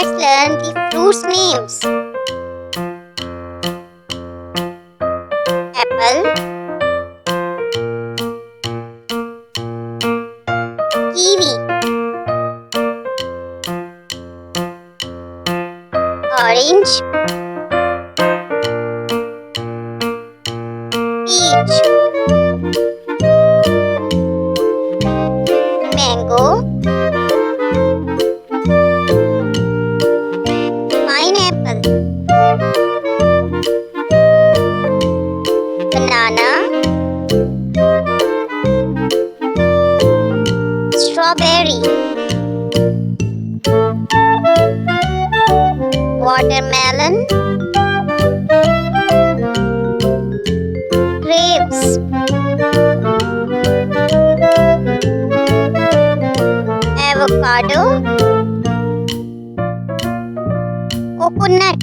Let's learn the fruits names. Apple, kiwi, orange, peach, mango, pineapple, banana, strawberry, watermelon, grapes, avocado, coconut,